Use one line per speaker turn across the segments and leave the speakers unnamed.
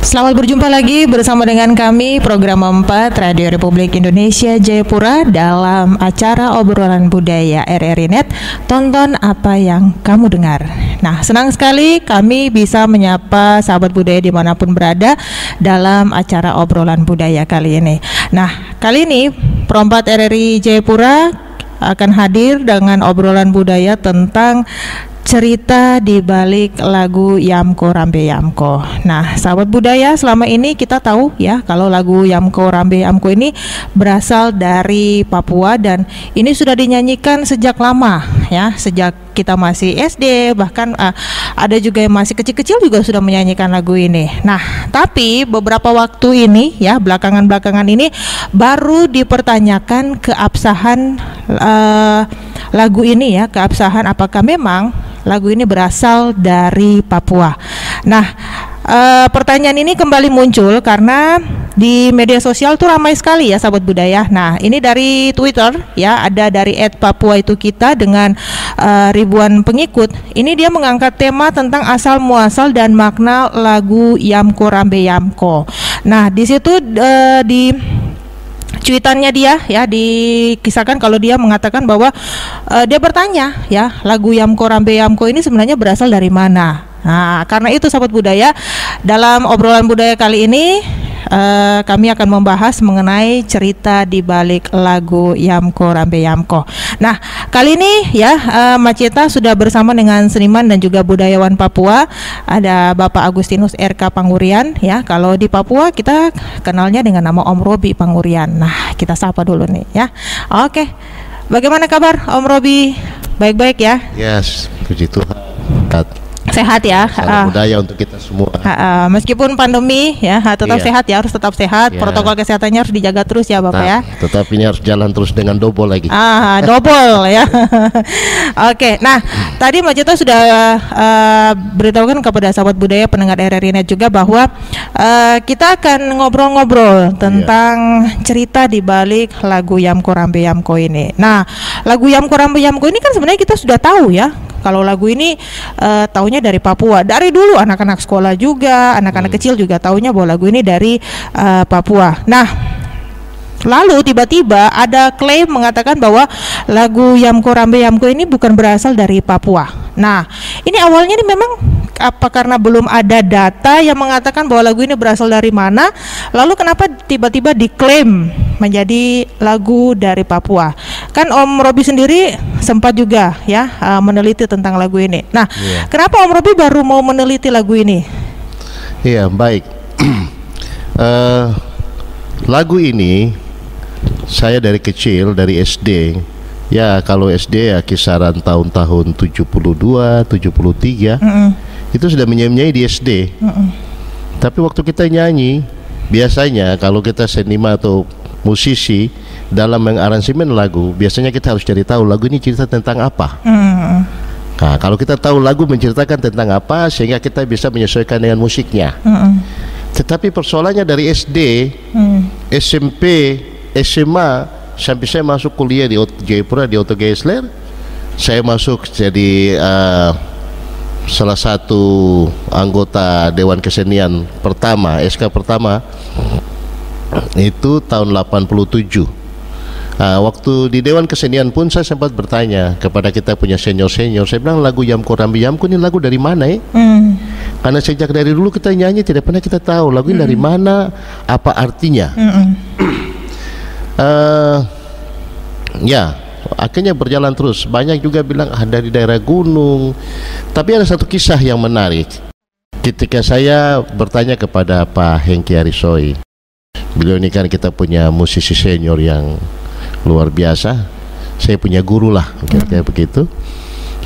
Selamat berjumpa lagi bersama dengan kami program 4 Radio Republik Indonesia Jayapura dalam acara obrolan budaya RRI Net. Tonton apa yang kamu dengar. Nah, senang sekali kami bisa menyapa sahabat budaya dimanapun berada dalam acara obrolan budaya kali ini. Nah, kali ini Pro 4 RRI Jayapura akan hadir dengan obrolan budaya tentang cerita di balik lagu Yamko Rambe Yamko. Nah, sahabat budaya, selama ini kita tahu ya kalau lagu Yamko Rambe Yamko ini berasal dari Papua dan ini sudah dinyanyikan sejak lama ya, sejak kita masih SD, bahkan ada juga yang masih kecil-kecil juga sudah menyanyikan lagu ini. Nah, tapi beberapa waktu ini ya, belakangan ini baru dipertanyakan keabsahan lagu ini ya, keabsahan apakah memang lagu ini berasal dari Papua. Nah, pertanyaan ini kembali muncul karena di media sosial tuh ramai sekali ya sahabat budaya. Nah, ini dari Twitter ya, ada dari @papua_itu_kita dengan ribuan pengikut. Ini dia mengangkat tema tentang asal muasal dan makna lagu Yamko Rambe Yamko. Nah, di situ di cuitannya dia ya dikisahkan kalau dia mengatakan bahwa dia bertanya ya, lagu Yamko Rambe Yamko ini sebenarnya berasal dari mana. Nah, karena itu sahabat budaya, dalam obrolan budaya kali ini kami akan membahas mengenai cerita di balik lagu Yamko Rambe Yamko. Nah, kali ini ya Maceta sudah bersama dengan seniman dan juga budayawan Papua. Ada Bapak Agustinus RK Pangurian ya. Kalau di Papua kita kenalnya dengan nama Om Robi Pangurian. Nah, kita sapa dulu nih ya. Oke. Bagaimana kabar Om Robi? Baik-baik ya?
Yes, puji Tuhan.
Sehat ya.
Salam budaya untuk kita semua.
Meskipun pandemi ya, tetap sehat ya, harus tetap sehat. Protokol kesehatannya harus dijaga terus ya Bapak ya.
Tetap ini harus jalan terus dengan double lagi.
Double ya. Oke, nah tadi Mbak Cita sudah beritahukan kepada sahabat budaya pendengar RRI Net juga bahwa kita akan ngobrol-ngobrol tentang cerita di balik lagu Yamko Rambe Yamko ini. Nah, lagu Yamko Rambe Yamko ini kan sebenarnya kita sudah tahu ya. Kalau lagu ini taunya dari Papua. Dari dulu anak-anak sekolah juga, anak-anak kecil juga taunya bahwa lagu ini dari Papua. Nah, lalu tiba-tiba ada klaim mengatakan bahwa lagu Yamko Rambe Yamko ini bukan berasal dari Papua. Nah, ini awalnya ini memang apa karena belum ada data yang mengatakan bahwa lagu ini berasal dari mana? Lalu kenapa tiba-tiba diklaim menjadi lagu dari Papua? Kan Om Robi sendiri sempat juga ya meneliti tentang lagu ini. Nah, kenapa Om Robi baru mau meneliti lagu ini?
Iya, baik. Lagu ini saya dari kecil, dari SD. Ya, kalau SD ya kisaran tahun-tahun 72, 73. Itu sudah menyanyi di SD. Tapi waktu kita nyanyi, biasanya kalau kita seniman atau musisi dalam mengaransemen lagu, biasanya kita harus cari tahu lagu ini cerita tentang apa. Nah, kalau kita tahu lagu menceritakan tentang apa, sehingga kita bisa menyesuaikan dengan musiknya. Tetapi persoalannya dari SD, SMP, SMA, sampai saya masuk kuliah di Jayapura di Otto Geisler, saya masuk jadi salah satu anggota Dewan Kesenian pertama, SK pertama itu tahun 87. Waktu di Dewan Kesenian pun saya sempat bertanya kepada kita punya senior-senior. Saya bilang lagu Yamko Rambe Yamko ini lagu dari mana ya? Karena sejak dari dulu kita nyanyi tidak pernah kita tahu lagu ini dari mana, apa artinya. Ya, akhirnya berjalan terus. Banyak juga bilang dari daerah gunung. Tapi ada satu kisah yang menarik. Ketika saya bertanya kepada Pak Hengki Arisoi, beliau ini kan kita punya musisi senior yang luar biasa. Saya punya guru lah, kayak begitu.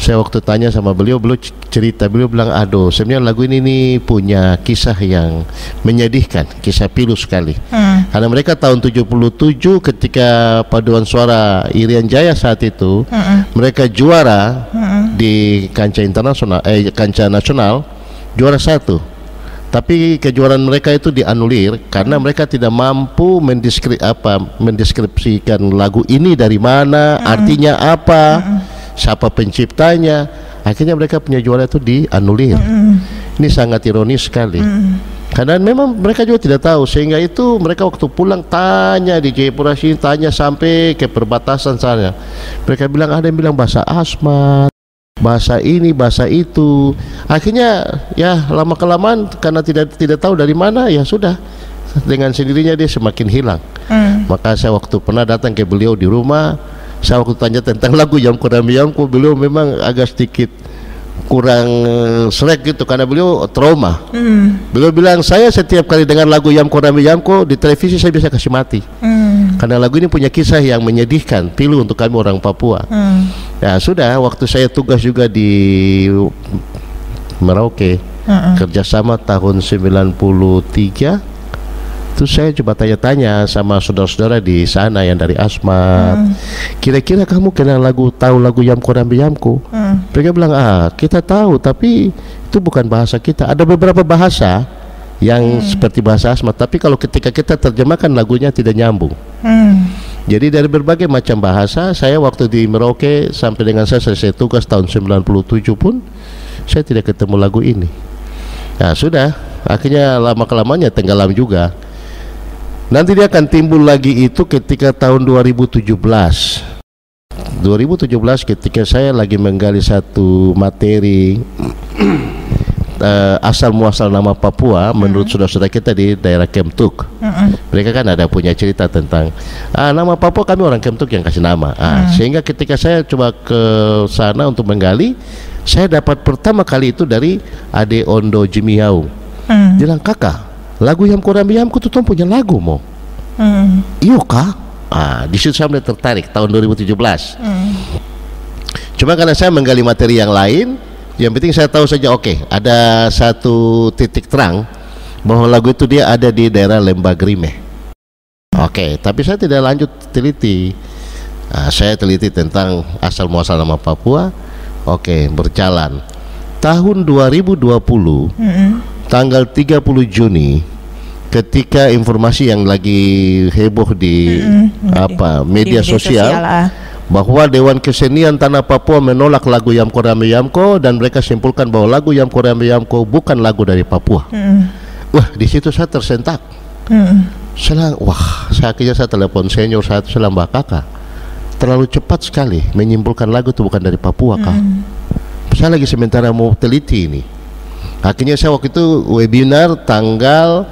Saya waktu tanya sama beliau cerita, beliau bilang, aduh sebenarnya lagu ini nih punya kisah yang menyedihkan, kisah pilu sekali. Karena mereka tahun 77 ketika paduan suara Irian Jaya saat itu, mereka juara di kancah internasional, kancah nasional, juara 1. Tapi kejuaraan mereka itu dianulir karena mereka tidak mampu mendeskripsikan lagu ini dari mana, artinya apa, siapa penciptanya. Akhirnya mereka punya juara itu dianulir. Ini sangat ironis sekali. Karena memang mereka juga tidak tahu, sehingga itu mereka waktu pulang tanya di Jayapura sini, tanya sampai ke perbatasan sana. Mereka bilang ada yang bilang bahasa Asmat, bahasa ini, bahasa itu. Akhirnya ya lama kelamaan karena tidak tahu dari mana, ya sudah, dengan sendirinya dia semakin hilang. Maka saya waktu pernah datang ke beliau di rumah, saya waktu tanya tentang lagu Yamko Rami Yamko, beliau memang agak sedikit kurang selek gitu karena beliau trauma. Beliau bilang, saya setiap kali dengar lagu Yamko Rami Yamko di televisi saya bisa kasih mati. Karena lagu ini punya kisah yang menyedihkan, pilu untuk kami orang Papua. Ya sudah, waktu saya tugas juga di Merauke, kerjasama tahun 93, terus saya coba tanya-tanya sama saudara-saudara di sana yang dari Asmat, kira-kira kamu tahu lagu Yamko Rami Yamko? Mereka bilang, kita tahu, tapi itu bukan bahasa kita. Ada beberapa bahasa yang seperti bahasa Asmat, tapi kalau ketika kita terjemahkan lagunya tidak nyambung. Jadi dari berbagai macam bahasa, saya waktu di Merauke sampai dengan saya selesai tugas tahun 97 pun saya tidak ketemu lagu ini. Nah sudah, akhirnya lama-kelamanya tenggelam juga. Nanti dia akan timbul lagi itu ketika tahun 2017 ketika saya lagi menggali satu materi asal muasal nama Papua menurut saudara-saudara kita di daerah Kemtuk. Mereka kan ada punya cerita tentang nama Papua, kami orang Kemtuk yang kasih nama. Sehingga ketika saya coba ke sana untuk menggali, saya dapat pertama kali itu dari Ade Ondo Jimiau. Dia bilang, kakak, lagu Yamko Rami Yamko itu tuh punya lagu mau. Iya kah? Di situ saya mulai tertarik tahun 2017. Cuma karena saya menggali materi yang lain, yang penting saya tahu saja, oke, ada satu titik terang bahwa lagu itu dia ada di daerah Lembagrime. Oke, tapi saya tidak lanjut teliti. Saya teliti tentang asal muasal nama Papua. Oke, berjalan. Tahun 2020, tanggal 30 Juni, ketika informasi yang lagi heboh di media sosial bahwa Dewan Kesenian Tanah Papua menolak lagu Yamko Rami Yamko, dan mereka simpulkan bahwa lagu Yamko Rami Yamko bukan lagu dari Papua. Wah, di situ saya tersentak. Saya akhirnya saya telepon senior saya, Mbak kakak, terlalu cepat sekali menyimpulkan lagu itu bukan dari Papua kak. Saya lagi sementara mau teliti ini. Akhirnya saya waktu itu webinar tanggal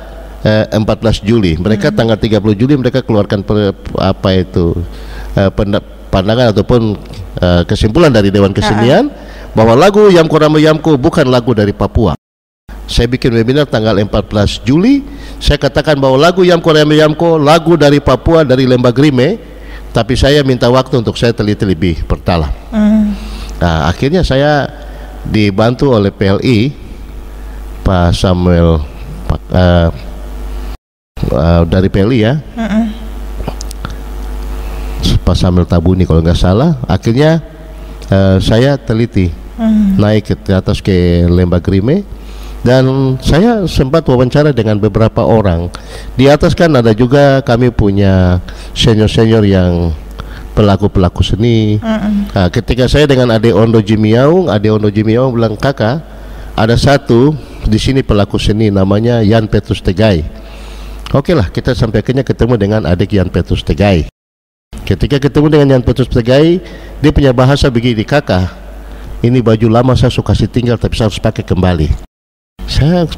14 Juli. Mereka tanggal 30 Juli mereka keluarkan pandangan ataupun kesimpulan dari Dewan Kesenian bahwa lagu Yamko Rami Yamko bukan lagu dari Papua. Saya bikin webinar tanggal 14 Juli. Saya katakan bahwa lagu Yamko Rami Yamko lagu dari Papua, dari Lembagrime, tapi saya minta waktu untuk saya teliti lebih berdalam. Nah, akhirnya saya dibantu oleh PLI Pak Samuel dari PLI ya, Pak Samuel Tabuni kalau nggak salah. Akhirnya saya teliti naik ke atas ke Lembagrime, dan saya sempat wawancara dengan beberapa orang. Di atas kan ada juga kami punya senior-senior yang pelaku seni. Ketika saya dengan Ade Ondo Jimiau bilang, kakak, ada satu di sini pelaku seni namanya Yan Petrus Tegai. Oke lah, kita sampai akhirnya ketemu dengan adik Yan Petrus Tegai. Ketika ketemu dengan Yan Petrus Tegai, dia punya bahasa begini, kakak, ini baju lama saya suka kasih tinggal tapi saya harus pakai kembali.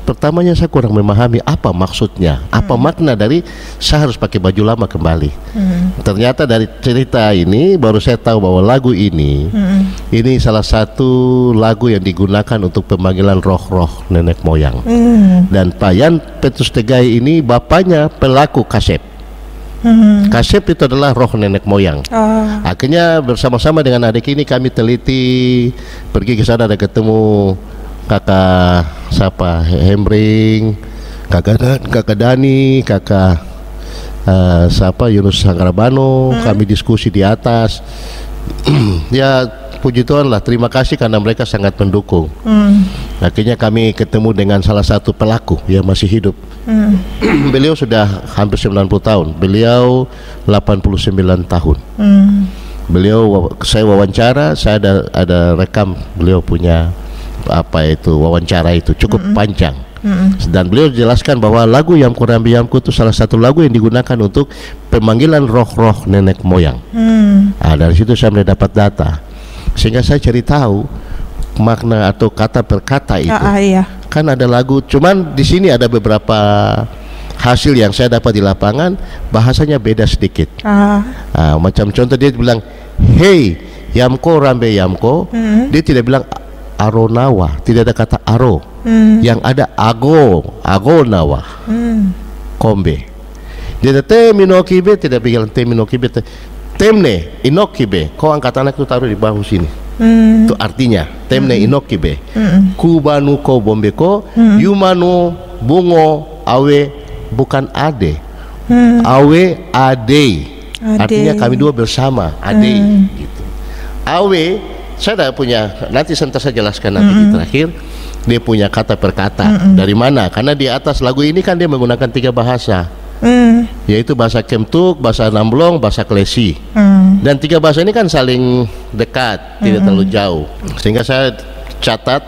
Pertamanya saya kurang memahami apa maksudnya, apa makna dari saya harus pakai baju lama kembali. Ternyata dari cerita ini baru saya tahu bahwa lagu ini salah satu lagu yang digunakan untuk pemanggilan roh-roh nenek moyang. Dan Pak Yan Petrus Tegai ini bapaknya pelaku kasep. Kasep itu adalah roh nenek moyang. Akhirnya bersama-sama dengan adik ini kami teliti, pergi ke sana, ada ketemu kakak siapa, Hemring, kakak Dani, kakak siapa, Yunus Sangkarabano. Kami diskusi di atas. Ya puji Tuhan lah, terima kasih karena mereka sangat mendukung. Akhirnya kami ketemu dengan salah satu pelaku yang masih hidup. Beliau sudah hampir 90 tahun, beliau 89 tahun. Beliau, saya wawancara, saya ada rekam beliau punya wawancara itu cukup panjang. Dan beliau jelaskan bahwa lagu Yamko Rambe Yamko itu salah satu lagu yang digunakan untuk pemanggilan roh-roh nenek moyang. Nah, dari situ saya mulai dapat data, sehingga saya cari tahu makna atau kata per kata itu.
Iya.
Kan ada lagu, cuman di sini ada beberapa hasil yang saya dapat di lapangan, bahasanya beda sedikit. Macam contoh dia bilang, hey Yamko Rambe Yamko, dia tidak bilang Aronawa, tidak ada kata aro, yang ada ago nawa, kombe. Dia teminokibe, tidak bilang teminokibe, temne inokibe. Kau angkat anak itu taruh di bahu sini. Itu artinya temne inokibe. Kubanu ko bombeko, yumanu bungo awe bukan ade, awe ade. Artinya kami dua bersama, ade gitu. Awe saya tidak punya, nanti saya jelaskan nanti di terakhir. Dia punya kata per kata. Dari mana? Karena di atas lagu ini kan dia menggunakan 3 bahasa, yaitu bahasa Kemtuk, bahasa Namblong, bahasa Klesi. Dan 3 bahasa ini kan saling dekat, tidak terlalu jauh. Sehingga saya catat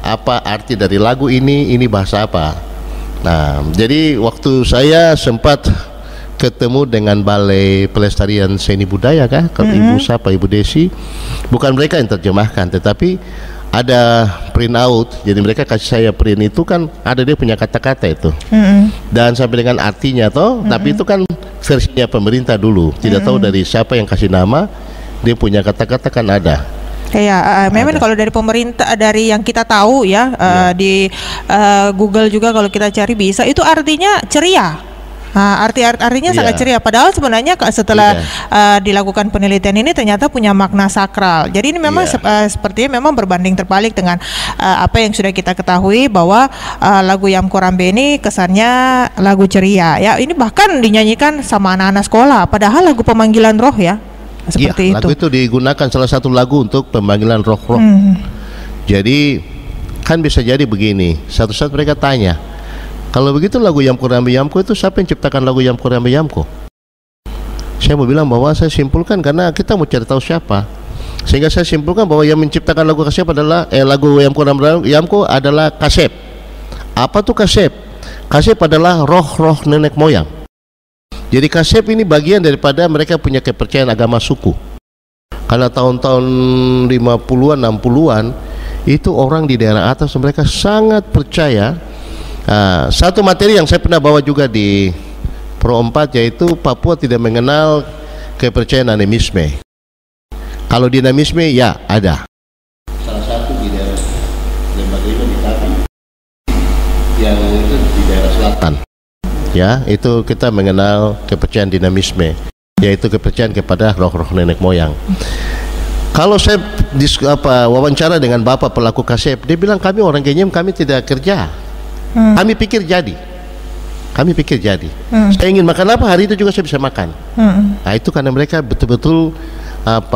apa arti dari lagu ini bahasa apa. Nah, jadi waktu saya sempat ketemu dengan Balai Pelestarian Seni Budaya kalau Ibu siapa, Ibu Desi, bukan mereka yang terjemahkan, tetapi ada print out. Jadi mereka kasih saya print itu kan ada dia punya kata-kata itu, dan sampai dengan artinya tapi itu kan versinya pemerintah dulu, tidak tahu dari siapa yang kasih nama, dia punya kata-kata kan ada.
Iya, memang kalau dari pemerintah, dari yang kita tahu ya, di Google juga kalau kita cari bisa, itu artinya ceria. Artinya sangat ceria. Padahal sebenarnya setelah dilakukan penelitian ini ternyata punya makna sakral. Jadi ini memang sepertinya memang berbanding terbalik dengan apa yang sudah kita ketahui, bahwa lagu Yamko Rambe ini kesannya lagu ceria. Ya, ini bahkan dinyanyikan sama anak-anak sekolah. Padahal lagu pemanggilan roh ya. Seperti itu. Lagu itu
digunakan salah satu lagu untuk pemanggilan roh-roh. Jadi kan bisa jadi begini. Satu saat mereka tanya, kalau begitu lagu Yamko Rambe Yamko itu siapa yang ciptakan lagu Yamko Rambe Yamko? Saya mau bilang bahwa saya simpulkan karena kita mau cari tahu siapa. Sehingga saya simpulkan bahwa yang menciptakan lagu Kasep adalah lagu Yamko Rambe Yamko adalah Kasep. Apa tuh Kasep? Kasep adalah roh-roh nenek moyang. Jadi Kasep ini bagian daripada mereka punya kepercayaan agama suku. Karena tahun-tahun 50-an, 60-an itu orang di daerah atas mereka sangat percaya. Satu materi yang saya pernah bawa juga di Pro 4, yaitu Papua tidak mengenal kepercayaan animisme. Kalau dinamisme ya ada. Salah satu di daerah Lembaga di Tabi, yang itu di daerah selatan. Ya, itu kita mengenal kepercayaan dinamisme, yaitu kepercayaan kepada roh-roh nenek moyang. Kalau saya wawancara dengan bapak pelaku Kasep, dia bilang kami orang Kenyam, kami tidak kerja. Kami pikir jadi. Saya ingin makan apa, hari itu juga saya bisa makan. Nah, itu karena mereka betul-betul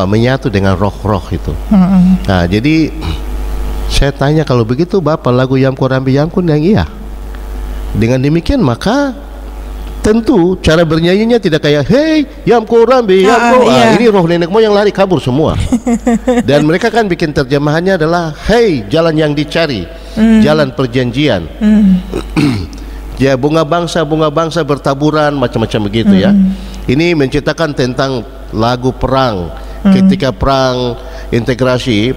menyatu dengan roh-roh itu. Nah, jadi saya tanya, kalau begitu bapak lagu Yamko Rambe Yamko yang iya. Dengan demikian maka tentu cara bernyanyinya tidak kayak hey Yamko Rambe Yamko. Ini roh nenek moyang lari kabur semua. Dan mereka kan bikin terjemahannya adalah hey jalan yang dicari, jalan perjanjian. Ya, bunga bangsa bertaburan, macam-macam begitu ya. Ini menceritakan tentang lagu perang, ketika perang integrasi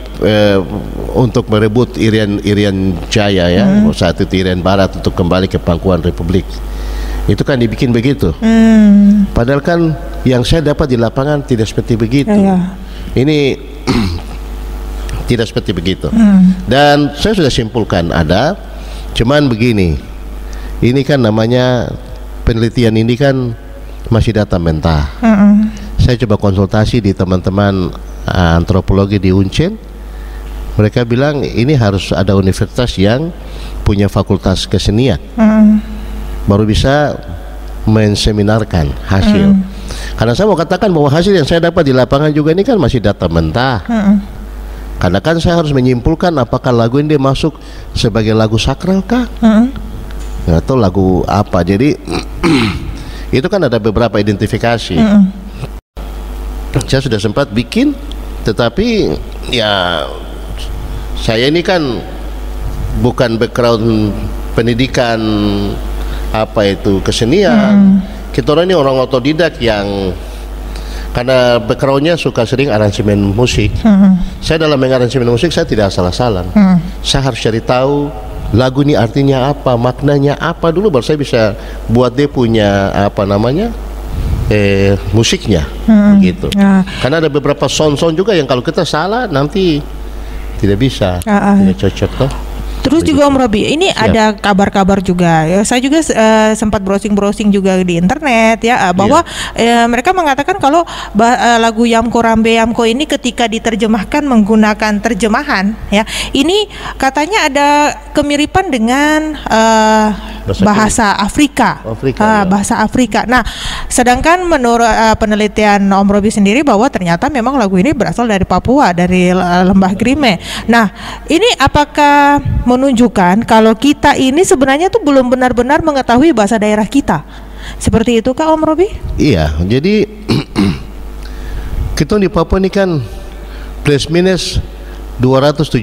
untuk merebut Irian Jaya ya, saat itu Irian Barat, untuk kembali ke pangkuan Republik. Itu kan dibikin begitu. Padahal kan yang saya dapat di lapangan tidak seperti begitu. Ini tidak seperti begitu. Dan saya sudah simpulkan ada, cuman begini. Ini kan namanya penelitian ini kan masih data mentah. Saya coba konsultasi di teman-teman antropologi di Uncen. Mereka bilang ini harus ada universitas yang punya fakultas kesenian, baru bisa menseminarkan hasil. Karena saya mau katakan bahwa hasil yang saya dapat di lapangan juga ini kan masih data mentah. Karena kan saya harus menyimpulkan apakah lagu ini masuk sebagai lagu sakral kah? Atau lagu apa. Jadi itu kan ada beberapa identifikasi. Saya sudah sempat bikin, tetapi ya saya ini kan bukan background pendidikan apa itu kesenian. Kita orang ini orang otodidak yang karena backgroundnya suka sering aransemen musik. Saya dalam mengaransemen musik saya tidak asal-asalan. Saya harus cari tahu lagu ini artinya apa, maknanya apa dulu, baru saya bisa buat dia punya apa namanya musiknya begitu. Karena ada beberapa sound juga yang kalau kita salah nanti tidak bisa, tidak cocok toh.
Terus juga Om Robi, ini ada kabar-kabar juga. Ya, saya juga sempat browsing juga di internet ya, bahwa mereka mengatakan kalau lagu Yamko Rambe Yamko ini ketika diterjemahkan menggunakan terjemahan ya, ini katanya ada kemiripan dengan bahasa Afrika. Bahasa Afrika. Nah, sedangkan menurut penelitian Om Robi sendiri bahwa ternyata memang lagu ini berasal dari Papua, dari Lembah Grime. Nah, ini apakah menunjukkan kalau kita ini sebenarnya tuh belum benar-benar mengetahui bahasa daerah kita? Seperti itu kah Om Robi?
Iya, jadi kita di Papua ini kan plus minus 275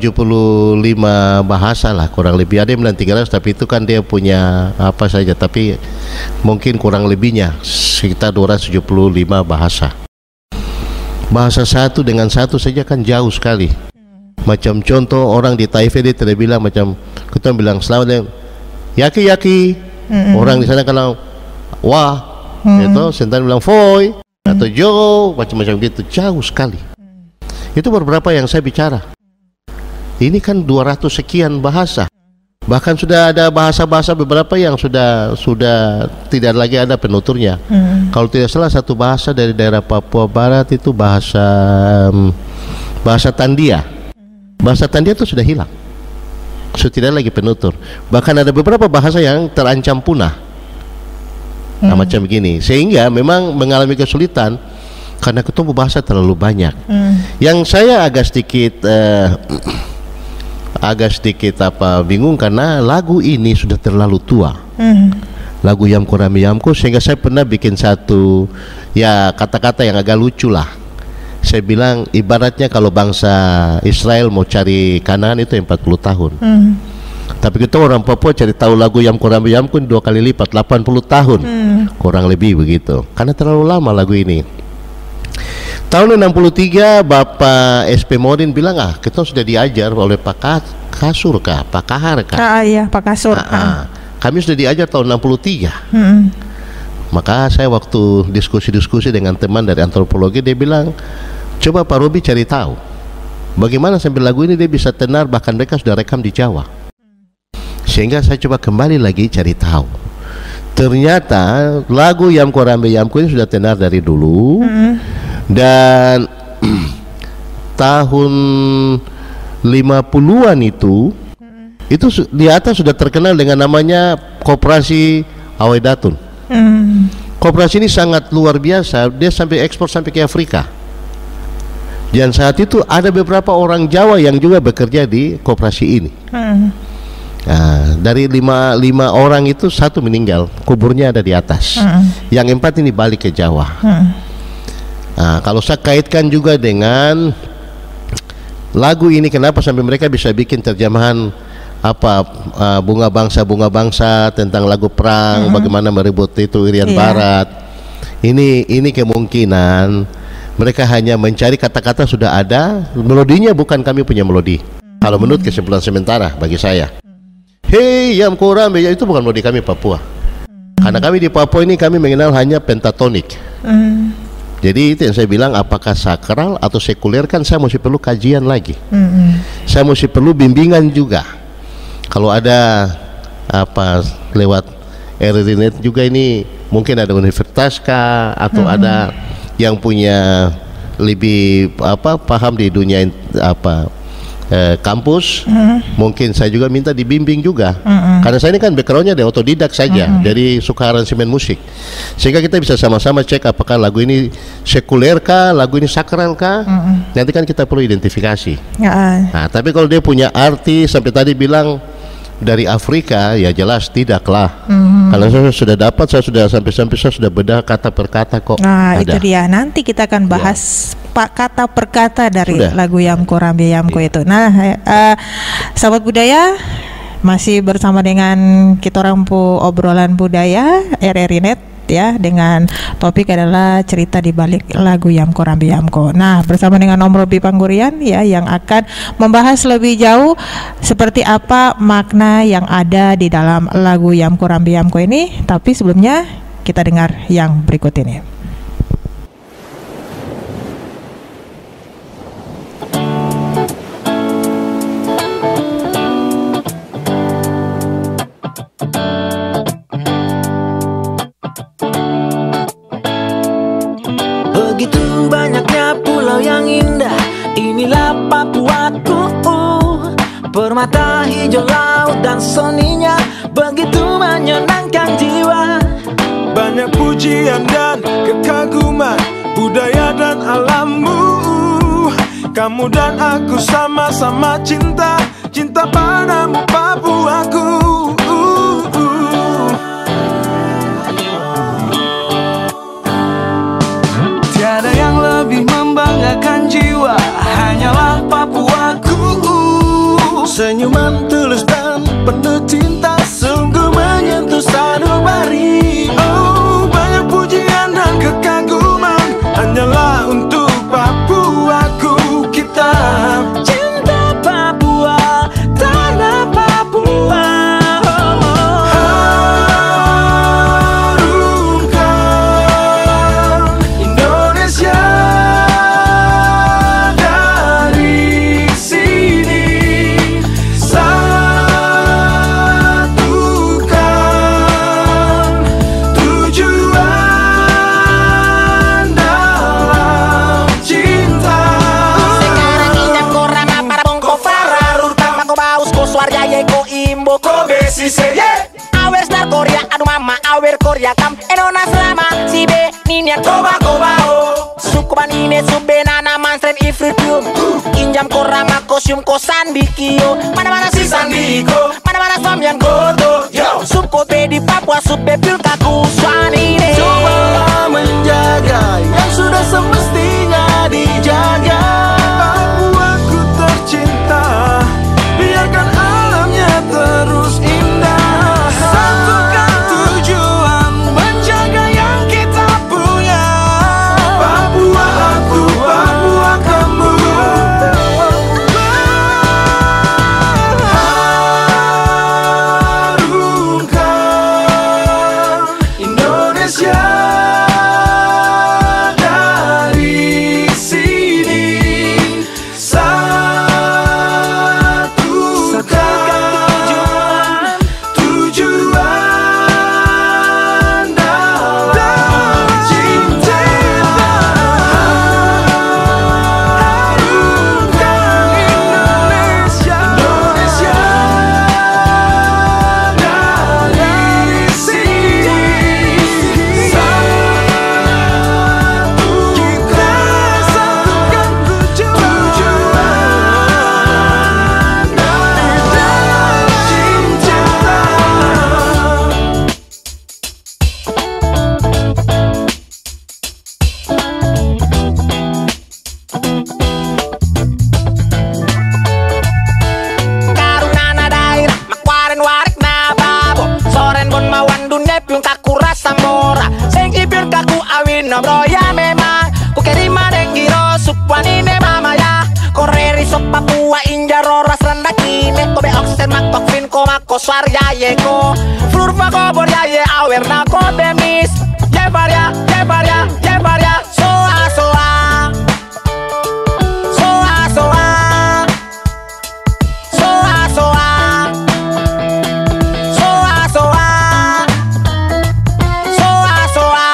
bahasa lah kurang lebih, ada yang bilang 300, tapi itu kan dia punya apa saja, tapi mungkin kurang lebihnya sekitar 275 bahasa. Bahasa satu dengan satu saja kan jauh sekali. Macam contoh orang di Taipei dia tidak bilang macam kita bilang selamat yaki yaki, orang di sana kalau wah itu sentan bilang foi atau jo, macam-macam gitu, jauh sekali. Itu beberapa yang saya bicara. Ini kan 200 sekian bahasa. Bahkan sudah ada bahasa-bahasa beberapa yang sudah tidak lagi ada penuturnya. Kalau tidak salah satu bahasa dari daerah Papua Barat itu bahasa Tandia. Bahasa Tandia itu sudah hilang, sudah tidak lagi penutur. Bahkan ada beberapa bahasa yang terancam punah. Nah, macam begini, sehingga memang mengalami kesulitan karena ketemu bahasa terlalu banyak. Yang saya agak sedikit bingung karena lagu ini sudah terlalu tua. Lagu Yamko Rambe Yamko, sehingga saya pernah bikin satu ya kata-kata yang agak lucu lah. Saya bilang ibaratnya kalau bangsa Israel mau cari Kanaan itu 40 tahun. Tapi kita orang Papua cari tahu lagu Yamko Rambe Yamko 2 kali lipat, 80 tahun. Kurang lebih begitu. Karena terlalu lama lagu ini. Tahun 63 Bapak SP Modin bilang kita sudah diajar oleh Pak Kasur kah, Pak Kahar kah?
Iya, Pak Kasur.
Kami sudah diajar tahun 63. Maka saya waktu diskusi dengan teman dari antropologi, dia bilang coba Pak Robi cari tahu bagaimana sambil lagu ini dia bisa tenar, bahkan mereka sudah rekam di Jawa. Sehingga saya coba kembali lagi cari tahu. Ternyata lagu Yamko Rambe Yamko ini sudah tenar dari dulu. Dan tahun 50-an itu di atas sudah terkenal dengan namanya Koperasi Awedatun. Koperasi ini sangat luar biasa, dia sampai ekspor sampai ke Afrika. Dan saat itu ada beberapa orang Jawa yang juga bekerja di koperasi ini. Nah, dari lima orang itu 1 meninggal, kuburnya ada di atas. Yang 4 ini balik ke Jawa. Nah, kalau saya kaitkan juga dengan lagu ini, kenapa sampai mereka bisa bikin terjemahan bunga bangsa tentang lagu perang, bagaimana merebut itu Irian Barat. Ini kemungkinan mereka hanya mencari kata-kata sudah ada, melodinya bukan kami punya melodi. Kalau menurut kesimpulan sementara bagi saya, Hey Yamko Rambe itu bukan melodi kami Papua. Karena kami di Papua ini kami mengenal hanya pentatonik. Jadi itu yang saya bilang, apakah sakral atau sekuler kan saya masih perlu kajian lagi. Saya masih perlu bimbingan juga. Kalau ada lewat RRI.net juga ini mungkin ada universitas kah, atau ada yang punya lebih paham di dunia kampus, mungkin saya juga minta dibimbing juga. Karena saya ini kan backgroundnya dari otodidak saja, dari suka aransemen musik, sehingga kita bisa sama-sama cek apakah lagu ini sekuler kah, lagu ini sakral kah. Nanti kan kita perlu identifikasi. Nah, tapi kalau dia punya arti sampai tadi bilang dari Afrika, ya jelas tidaklah. Kalau saya sudah dapat, saya sudah bedah kata per kata kok.
Nah, itu dia. Nanti kita akan bahas kata per kata dari lagu Yamko Rambe Yamko itu. Nah, sahabat budaya, Masih bersama dengan kita Rampu Obrolan Budaya RRI Net ya, dengan topik adalah cerita di balik lagu Yamko Rambe Yamko. Nah, bersama dengan Om Robi Panggurian ya, yang akan membahas lebih jauh seperti apa makna yang ada di dalam lagu Yamko Rambe Yamko ini. Tapi sebelumnya kita dengar yang berikut ini.
Begitu banyaknya pulau yang indah, inilah Papuaku. Permata hijau laut dan soninya begitu menyenangkan jiwa.
Banyak pujian dan kekaguman budaya dan alammu. Kamu dan aku sama-sama cinta, cinta padamu Papuaku. Tiada yang lebih membanggakan jiwa, hanyalah Papuaku.
Senyuman tulus dan penuh cinta, sungguh menyentuh sanubari.
Oh, banyak pujian dan kekaguman, hanyalah untuk Papuaku. Kita
cinta Papua, tanah Papua.
Awer star Korea, aduh mama, awer Korea kam Enona selama, si be, ninian koba koba o Sukuban ine sube nana manstren ifritum Injam korama kosium kosan dikio Mana-mana si sandiko, mana-mana swamyan koto Subko be di Papua, sube pil kaku swanine.
Cobalah menjaga yang sudah semestinya dijaga.
Papuaku tercinta, biarkan alamnya terus indah. Satukan tujuan, menjaga yang kita punya. Papua aku, Papua kamu. Harumkan Indonesia dari sini. Satukan tujuan dalam cinta. Harumkan Indonesia dari sini. Kita satukan tujuan dalam cinta.
Karunana daerah makwaren warik na babo Soren bon mawan dunia piung kaku rasa mora Seng ipir kaku awin nombroya memang Ku kerima denggiro supwanine mama ya Koreri sop Papua injaro ras rendah kine Kobe oksen makok fin ko mako swar yayeko Flurfa kobor yaye awer na kobe mis Jebaria, jebaria, jebaria Soa, soa Soa, soa Soa, soa Soa, soa Soa, soa.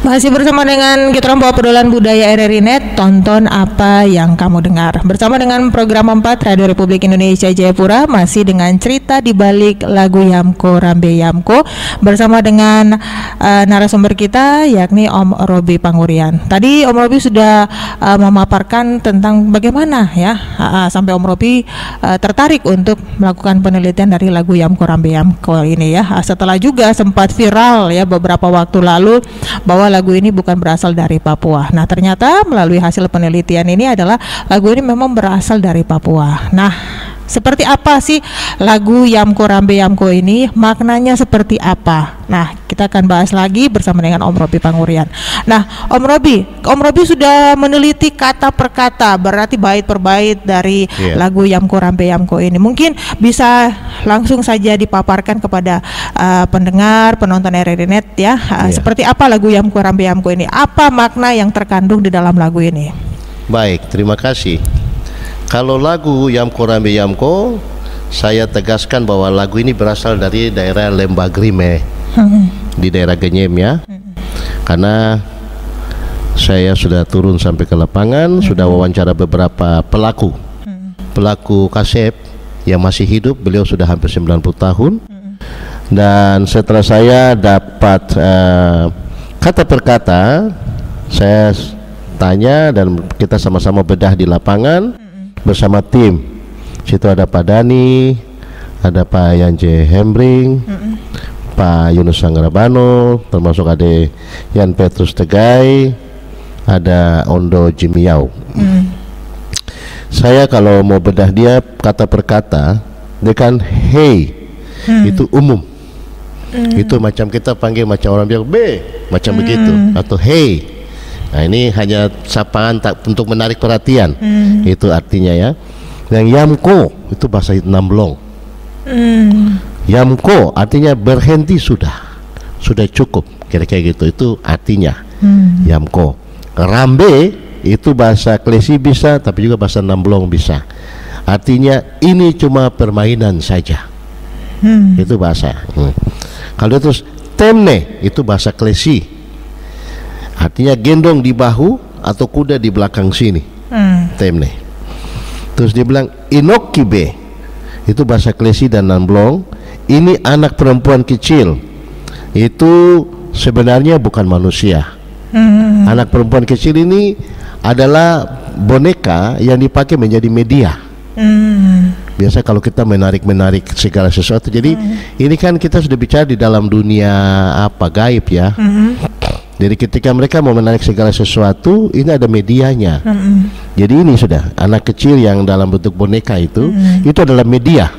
Masih bersama dengan kita Obrolan Budaya RRI Net, tonton apa yang kamu dengar. Bersama dengan program 4 Radio Republik Indonesia Jayapura, masih dengan cerita di balik lagu Yamko Rambe Yamko bersama dengan narasumber kita yakni Om Robi Panggurian. Tadi Om Robi sudah memaparkan tentang bagaimana ya sampai Om Robi tertarik untuk melakukan penelitian dari lagu Yamko Rambe Yamko ini ya. Setelah juga sempat viral ya beberapa waktu lalu bahwa lagu lagu ini bukan berasal dari Papua. Nah, ternyata melalui hasil penelitian ini adalah lagu ini memang berasal dari Papua. Nah, seperti apa sih lagu Yamko Rambe Yamko ini? Maknanya seperti apa? Nah, kita akan bahas lagi bersama dengan Om Robi Pangurian. Nah, Om Robi sudah meneliti kata per kata, berarti bait per bait dari lagu Yamko Rambe Yamko ini. Mungkin bisa langsung saja dipaparkan kepada pendengar, penonton RRI.net ya. Seperti apa lagu Yamko Rambe Yamko ini? Apa makna yang terkandung di dalam lagu ini?
Baik, terima kasih. Kalau lagu Yamko Rambe Yamko, saya tegaskan bahwa lagu ini berasal dari daerah Lembah Grime di daerah Genyem ya. Karena saya sudah turun sampai ke lapangan, sudah wawancara beberapa pelaku Kasep yang masih hidup. Beliau sudah hampir 90 tahun. Dan setelah saya dapat kata per kata, saya tanya dan kita sama-sama bedah di lapangan bersama tim. Situ ada Pak Dani, ada Pak Yanje Hembring, Pak Yunus Sanggarabano, termasuk ada Yan Petrus Tegai, ada Ondo Jimiau. Saya kalau mau bedah dia kata per kata, dia kan hey, itu umum. Itu macam kita panggil macam orang bilang B, macam begitu, atau hey. Nah, ini hanya sapaan untuk menarik perhatian. Itu artinya ya. Yang Yamko itu bahasa Namblong. Yamko artinya berhenti sudah cukup, kira-kira gitu. Itu artinya Yamko. Rambe itu bahasa Klesi bisa, tapi juga bahasa Namblong bisa. Artinya ini cuma permainan saja. Itu bahasa. Kalau terus temne itu bahasa Klesi. Artinya gendong di bahu atau kuda di belakang sini. Temne. Terus dia bilang inokibe, itu bahasa Klesi dan Namblong. Ini anak perempuan kecil. Itu sebenarnya bukan manusia. Anak perempuan kecil ini adalah boneka yang dipakai menjadi media. Biasa kalau kita menarik segala sesuatu. Jadi ini kan kita sudah bicara di dalam dunia gaib ya. Jadi ketika mereka mau menarik segala sesuatu, ini ada medianya. Jadi ini sudah anak kecil yang dalam bentuk boneka itu adalah media.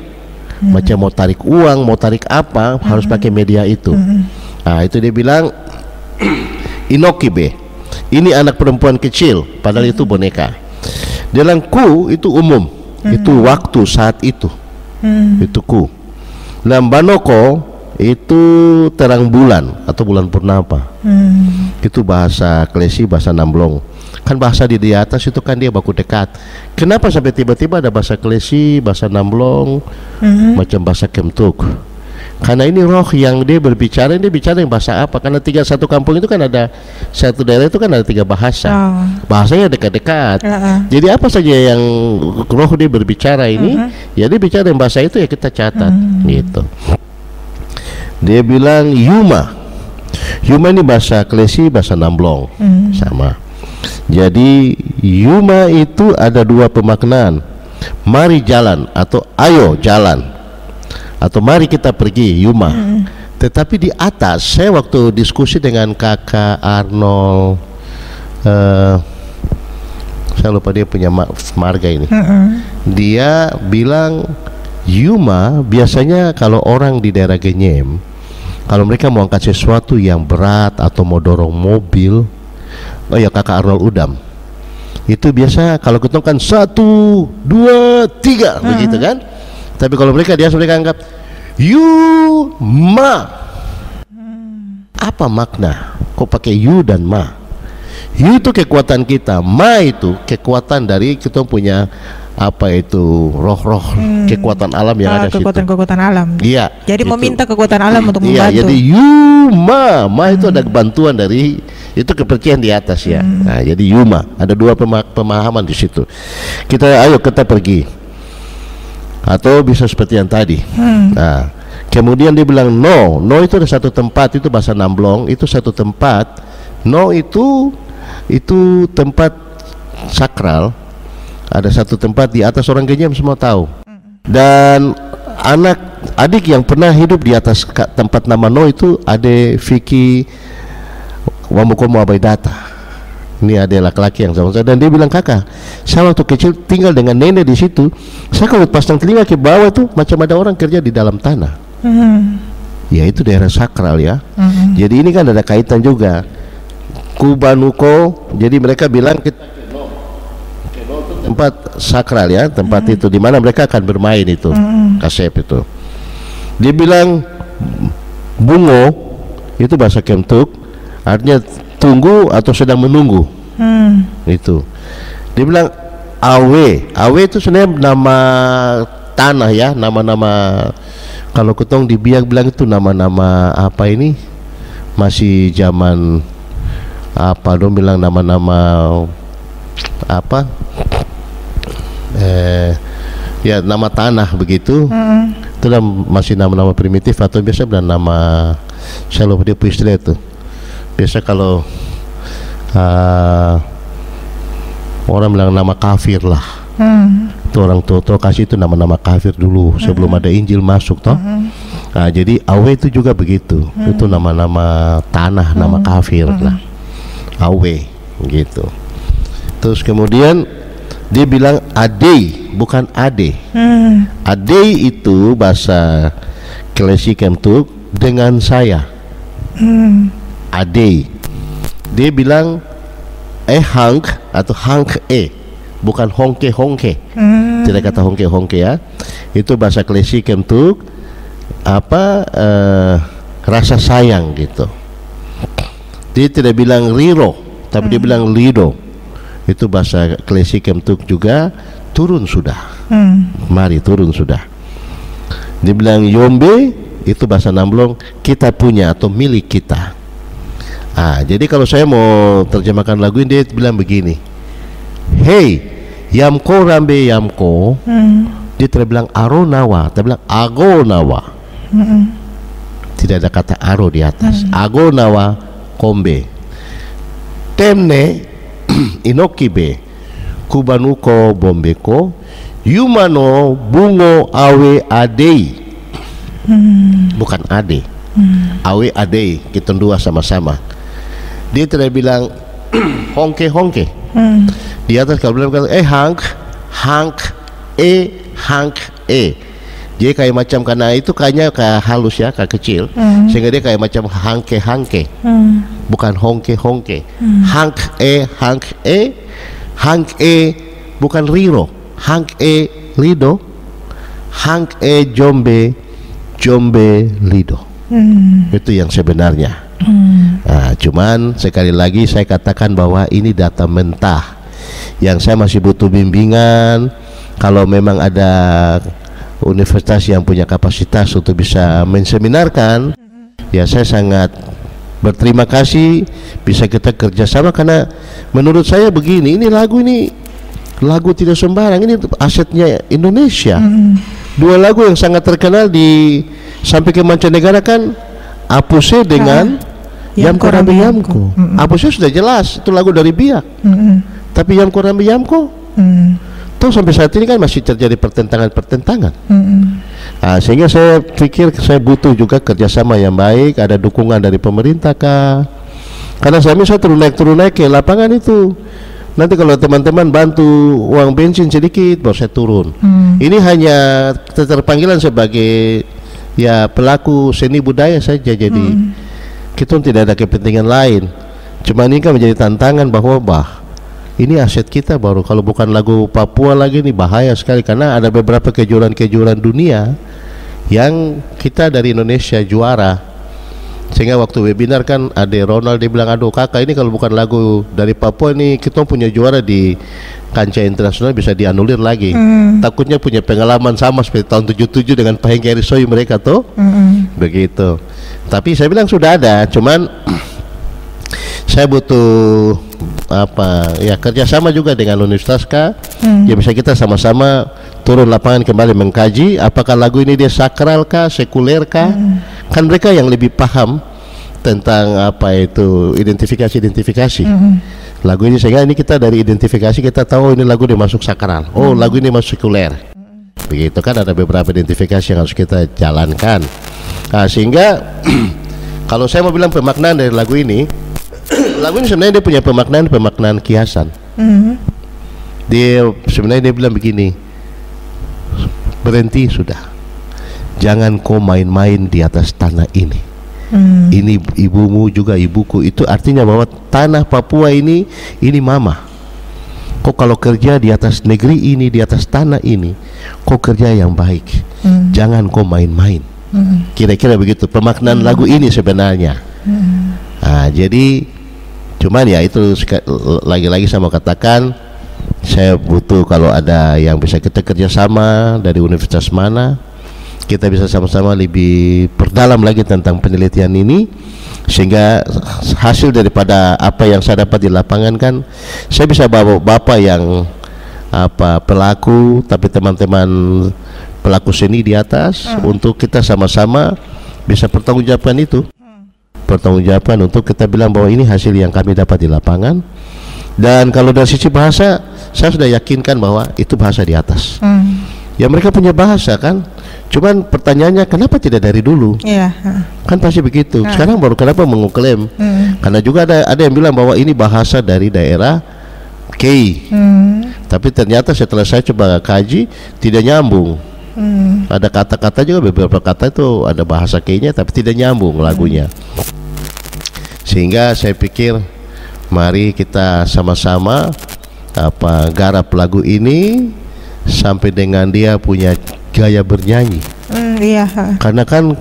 Macam mau tarik uang, mau tarik apa, harus pakai media itu. Nah, itu dia bilang inokibe. Ini anak perempuan kecil, padahal itu boneka. Dalam ku itu umum, itu waktu saat itu. Itu ku. Dalam banoko itu terang bulan atau bulan purnama. Itu bahasa Klesi, bahasa Namblong. Kan bahasa di atas itu kan dia baku dekat. Kenapa sampai tiba-tiba ada bahasa Klesi, bahasa Namblong, macam bahasa Kemtuk? Karena ini roh yang dia berbicara, dia bicara yang bahasa apa? Karena satu kampung itu kan ada, satu daerah itu kan ada 3 bahasa. Bahasanya dekat-dekat. Jadi apa saja yang roh dia berbicara ini, ya dia bicara yang bahasa itu ya kita catat gitu. Dia bilang Yuma ini bahasa Klesi, bahasa Namblong sama. Jadi Yuma itu ada 2 pemaknaan. Mari jalan atau ayo jalan, atau mari kita pergi, Yuma. Tetapi di atas saya waktu diskusi dengan kakak Arnold, saya lupa dia punya marga ini. Dia bilang Yuma biasanya kalau orang di daerah Genyem, kalau mereka mau angkat sesuatu yang berat atau mau dorong mobil, oh ya kakak Arnold Udam, itu biasa kalau ketemu kan 1, 2, 3 begitu kan. Tapi kalau mereka anggap Yuma. Apa makna? Kok pakai yu dan ma? Yu itu kekuatan kita, ma itu kekuatan dari kita punya apa itu roh-roh kekuatan alam yang ada situ.
Kekuatan alam.
Iya.
Jadi
itu.
meminta kekuatan alam untuk membantu.
Iya, jadi Yuma, ma itu ada bantuan dari itu kepercayaan di atas ya. Nah, jadi Yuma ada 2 pemahaman di situ. Ayo kita pergi. Atau bisa seperti yang tadi. Nah, kemudian dia bilang no itu ada satu tempat, itu bahasa Namblong, itu satu tempat. No itu tempat sakral. Ada satu tempat di atas, orang Genyem semua tahu. Dan adik yang pernah hidup di atas tempat nama No itu ada Vicky Wamukomo Abai Data. Ini ada laki-laki yang sama saya, dan dia bilang, kakak, saya waktu kecil tinggal dengan nenek di situ. Saya kalau pasang telinga ke bawah tuh macam ada orang kerja di dalam tanah. Ya itu daerah sakral ya. Jadi ini kan ada kaitan juga. Kubanuko, jadi mereka bilang kita tempat sakral ya, tempat itu di mana mereka akan bermain itu, kasep itu. Dia bilang bungo itu bahasa Kemtuk, artinya tunggu atau sedang menunggu. Itu. Dia bilang awe itu sebenarnya nama tanah ya, nama-nama. Kalau ketong di Biak bilang itu nama-nama apa ini? Masih zaman apa dong bilang nama-nama apa? Ya nama tanah begitu. Itu masih nama-nama primitif atau biasa bilang nama, saya lupa dia istilah itu. Biasa kalau orang bilang nama kafir lah. Itu orang tua kasih itu nama-nama kafir dulu sebelum ada Injil masuk toh. Nah, jadi awe itu juga begitu. Itu nama-nama tanah, nama kafir lah. Awe gitu. Terus kemudian dia bilang adei, bukan ade. Adei itu bahasa Klesi Kemtuk dengan saya. Adei. Dia bilang hank atau hank bukan hongke. Tidak kata hongke ya. Itu bahasa Klesi Kemtuk apa rasa sayang gitu. Dia tidak bilang riro, tapi dia bilang lido. Itu bahasa Klesi Kemtuk juga, turun sudah. Mari turun sudah. Dia bilang yombe, itu bahasa Namblong, kita punya atau milik kita. Jadi kalau saya mau terjemahkan lagu ini, dia bilang begini, hey yamko rambe yamko. Dia tidak bilang aro nawa, dia bilang ago nawa. Tidak ada kata aro di atas. Ago nawa kombe temne inokibe kubanuko bombeko yumano bungo awe adei. Bukan ade. Awe adei, kita dua sama-sama. Dia tidak bilang hongke. Di atas kalau bilang hank dia kayak macam, karena itu kayaknya kayak halus ya, kayak kecil, sehingga dia kayak macam hangke bukan hongke. Hank bukan riro, hank lido, hank jombe lido. Itu yang sebenarnya. Cuman sekali lagi saya katakan bahwa ini data mentah yang saya masih butuh bimbingan. Kalau memang ada universitas yang punya kapasitas untuk bisa menseminarkan, ya saya sangat berterima kasih bisa kita kerjasama, karena menurut saya begini, ini lagu tidak sembarang, ini asetnya Indonesia. Dua lagu yang sangat terkenal di sampai ke mancanegara kan, Apuse dengan Yamko Rambe Yamko. Apuse sudah jelas itu lagu dari Biak, tapi Yamko Rambe Yamko toh sampai saat ini kan masih terjadi pertentangan. Sehingga saya pikir saya butuh juga kerjasama yang baik, ada dukungan dari pemerintah kah? Karena saya turun naik ke lapangan itu. Nanti kalau teman-teman bantu uang bensin sedikit, baru saya turun. Ini hanya terpanggilan sebagai ya pelaku seni budaya saja. Jadi kita tidak ada kepentingan lain. Cuma ini kan menjadi tantangan bahwa ini aset kita, baru kalau bukan lagu Papua lagi ini bahaya sekali, karena ada beberapa kejuaraan dunia yang kita dari Indonesia juara. Sehingga waktu webinar kan ada Ronald, dia bilang, aduh kakak, ini kalau bukan lagu dari Papua ini kita punya juara di kancah internasional bisa dianulir lagi. Takutnya punya pengalaman sama seperti tahun 77 dengan Pak Hengki Arisoy mereka tuh. Begitu. Tapi saya bilang sudah ada, cuman saya butuh kerjasama juga dengan Universitas K. Ya bisa kita sama-sama turun lapangan kembali mengkaji apakah lagu ini dia sakral kah, sekuler kah. Kan mereka yang lebih paham tentang apa itu identifikasi lagu ini, sehingga ini kita dari identifikasi kita tahu ini lagu dia masuk sakral, lagu ini masuk sekuler. Begitu kan, ada beberapa identifikasi yang harus kita jalankan. Sehingga kalau saya mau bilang pemaknaan dari lagu ini, lagu ini sebenarnya dia punya pemaknaan kiasan. Dia sebenarnya dia bilang begini, berhenti sudah, jangan kau main-main di atas tanah ini. Ini ibumu juga ibuku. Itu artinya bahwa tanah Papua ini mama. Kau kalau kerja di atas negeri ini, di atas tanah ini, kau kerja yang baik. Jangan kau main-main. Kira-kira begitu pemaknaan lagu ini sebenarnya. Jadi cuman ya itu lagi-lagi saya mau katakan, saya butuh kalau ada yang bisa kita kerjasama dari universitas mana, kita bisa sama-sama lebih perdalam lagi tentang penelitian ini, sehingga hasil daripada apa yang saya dapat di lapangan kan saya bisa bawa bapak yang pelaku, tapi teman-teman pelaku seni di atas untuk kita sama-sama bisa pertanggungjawabkan itu. Pertanggungjawaban untuk kita bilang bahwa ini hasil yang kami dapat di lapangan. Dan kalau dari sisi bahasa, saya sudah yakinkan bahwa itu bahasa di atas. Ya mereka punya bahasa kan, cuman pertanyaannya kenapa tidak dari dulu? Kan pasti begitu. Sekarang baru kenapa menguklaim? Karena juga ada yang bilang bahwa ini bahasa dari daerah Kei. Tapi ternyata setelah saya coba kaji tidak nyambung. Ada kata-kata juga, beberapa kata itu ada bahasa Kei-nya tapi tidak nyambung lagunya. Sehingga saya pikir mari kita sama-sama garap lagu ini sampai dengan dia punya gaya bernyanyi. Karena kan